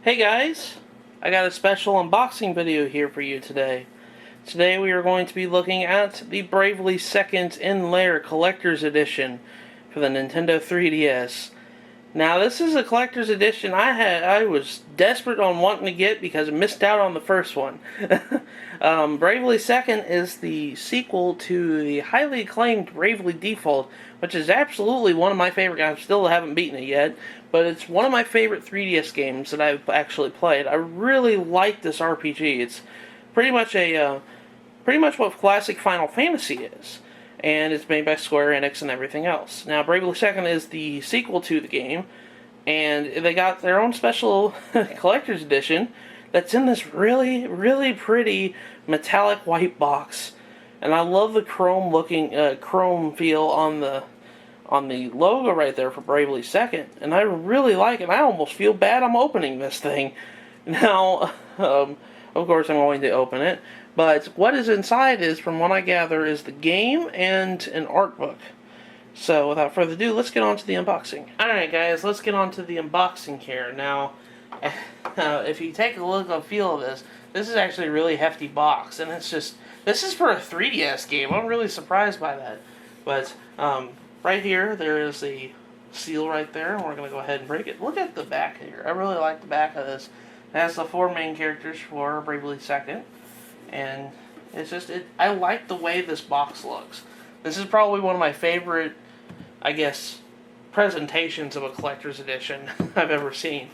Hey guys, I got a special unboxing video here for you today. Today we are going to be looking at the Bravely Second in Lair Collector's Edition for the Nintendo 3DS. Now this is a collector's edition I was desperate on wanting to get because I missed out on the first one. Bravely Second is the sequel to the highly acclaimed Bravely Default, which is absolutely one of my favorite games. I still haven't beaten it yet, but it's one of my favorite 3DS games that I've actually played. I really like this RPG. It's pretty much what classic Final Fantasy is, and it's made by Square Enix and everything else. Now, Bravely Second is the sequel to the game, and they got their own special collector's edition that's in this really, really pretty metallic white box. And I love the chrome feel on the logo right there for Bravely Second, and I really like it. I almost feel bad I'm opening this thing. Now, of course I'm going to open it, but what is inside is, from what I gather, is the game and an art book. So without further ado, let's get on to the unboxing. Alright guys, let's get on to the unboxing here. Now, if you take a look and feel of this is actually a really hefty box, and this is for a 3DS game. I'm really surprised by that. But, right here, there is a seal right there, and we're going to go ahead and break it. Look at the back here. I really like the back of this. It has the four main characters for Bravely Second, and I like the way this box looks. This is probably one of my favorite, I guess, presentations of a collector's edition I've ever seen.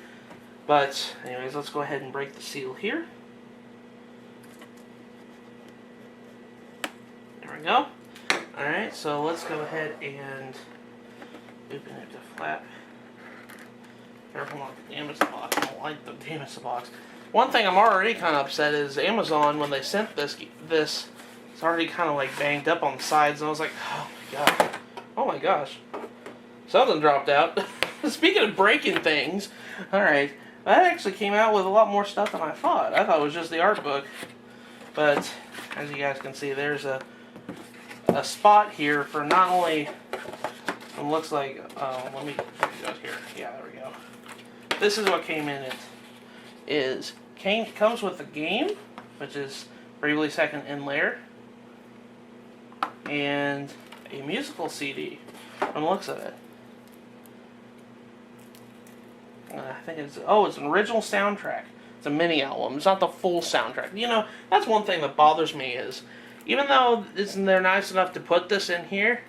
But, anyways, let's go ahead and break the seal here. There we go. Alright, so let's go ahead and open it to flap. Careful not to damage the box. I don't like the damage the box. One thing I'm already kind of upset is Amazon, when they sent this, it's already kind of like banged up on the sides, and I was like, oh my god. Oh my gosh. Something dropped out. Speaking of breaking things, alright, that actually came out with a lot more stuff than I thought. I thought it was just the art book. But, as you guys can see, there's a spot here for not only, it looks like, let me go here. Yeah, there we go. This is what came in it. Comes with the game, which is Bravely Second in Lair, and a musical CD from the looks of it. I think it's an original soundtrack. It's a mini album. It's not the full soundtrack. You know, that's one thing that bothers me is, even though they're nice enough to put this in here,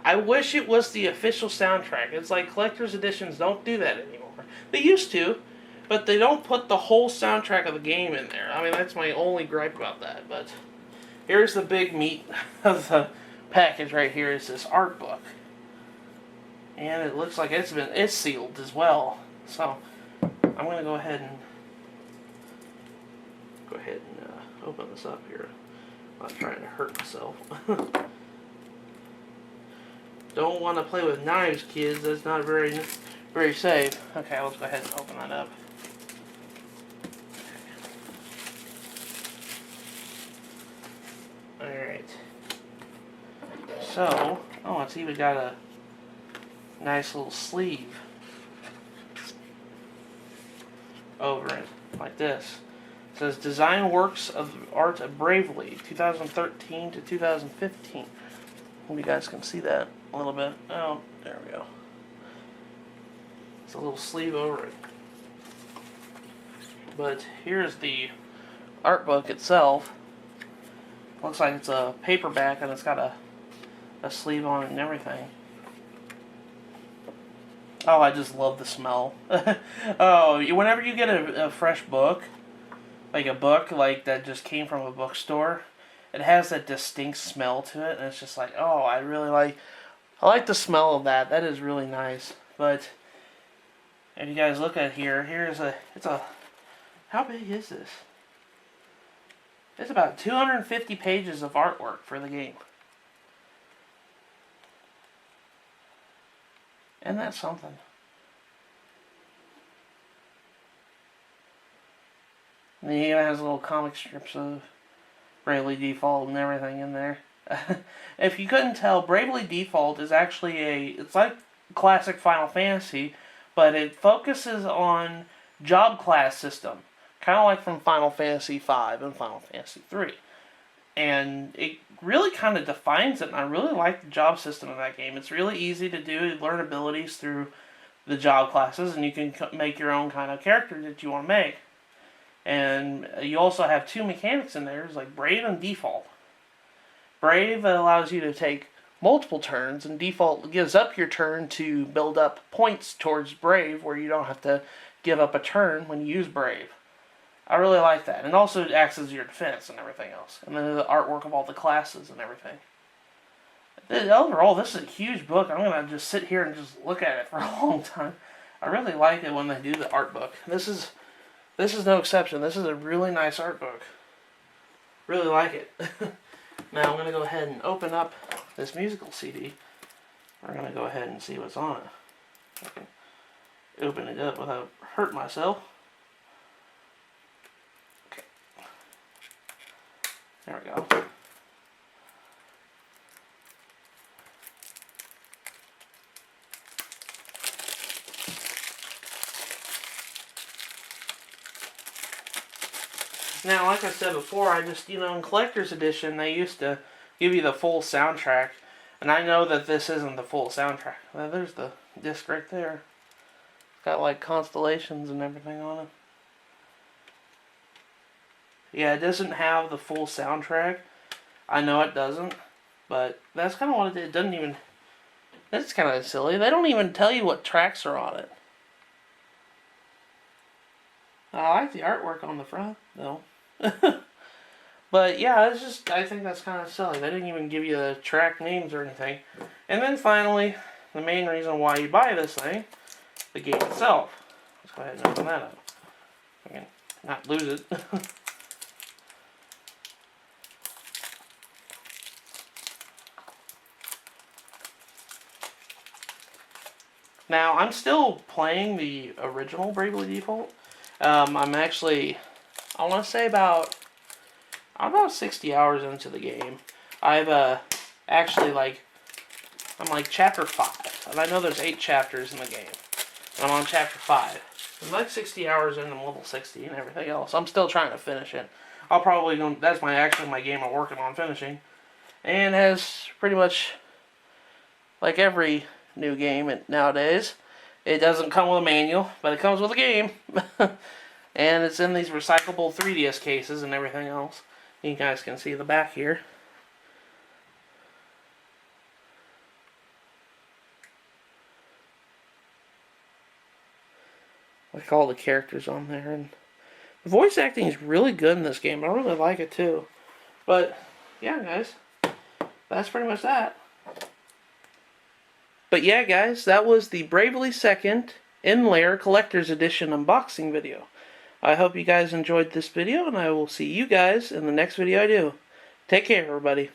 I wish it was the official soundtrack. It's like collector's editions don't do that anymore. They used to, but they don't put the whole soundtrack of the game in there. I mean, that's my only gripe about that. But here's the big meat of the package right here. Is this art book, and it looks like it's sealed as well. So I'm going to go ahead and open this up here. I'm not trying to hurt myself. Don't want to play with knives, kids. That's not very safe. Okay, let's go ahead and open that up. Alright. So, it's even got a nice little sleeve over it, like this. It says Design Works of Art of Bravely, 2013 to 2015. Hope you guys can see that a little bit. Oh, there we go. It's a little sleeve over it. But here's the art book itself. Looks like it's a paperback, and it's got a sleeve on it and everything. Oh, I just love the smell. Whenever you get a fresh book, like a book like that just came from a bookstore, it has that distinct smell to it, and it's just like, oh, I like the smell of that. That is really nice. But if you guys look at here, how big is this? It's about 250 pages of artwork for the game. Isn't that something? And it even has little comic strips of Bravely Default and everything in there. If you couldn't tell, Bravely Default is actually it's like classic Final Fantasy, but it focuses on job class system, kind of like from Final Fantasy V and Final Fantasy III. And it really kind of defines it, and I really like the job system in that game. It's really easy to do. You learn abilities through the job classes, and you can make your own kind of character that you want to make. And you also have two mechanics in there, like Brave and Default. Brave allows you to take multiple turns, and Default gives up your turn to build up points towards Brave, where you don't have to give up a turn when you use Brave. I really like that. And also it acts as your defense and everything else. And then the artwork of all the classes and everything. Overall, this is a huge book. I'm going to just sit here and just look at it for a long time. I really like it when they do the art book. This is no exception. This is a really nice art book. Really like it. Now I'm going to go ahead and open up this musical CD. We're going to go ahead and see what's on it. I can open it up without hurting myself. Okay. There we go. Now, like I said before, in Collector's Edition, they used to give you the full soundtrack. And I know that this isn't the full soundtrack. Well, there's the disc right there. It's got, like, constellations and everything on it. Yeah, it doesn't have the full soundtrack. I know it doesn't. But that's kind of what it did. It doesn't even... That's kind of silly. They don't even tell you what tracks are on it. I like the artwork on the front, though. But yeah, I think that's kind of silly. They didn't even give you the track names or anything. And then finally, the main reason why you buy this thing, the game itself. Let's go ahead and open that up. I can not lose it. Now, I'm still playing the original Bravely Default. I'm actually, I want to say I'm about 60 hours into the game. I've actually I'm like chapter 5, and I know there's 8 chapters in the game. And I'm on chapter 5. I'm like 60 hours in, I'm level 60 and everything else. I'm still trying to finish it. I'll probably go, that's my game I'm working on finishing. And has pretty much, like every new game nowadays, it doesn't come with a manual, but it comes with a game. And it's in these recyclable 3DS cases and everything else. You guys can see the back here. Like all the characters on there. And the voice acting is really good in this game. I really like it too. But, yeah guys, that's pretty much that. But yeah guys, that was the Bravely 2nd In-Layer Collector's Edition unboxing video. I hope you guys enjoyed this video, and I will see you guys in the next video I do. Take care, everybody.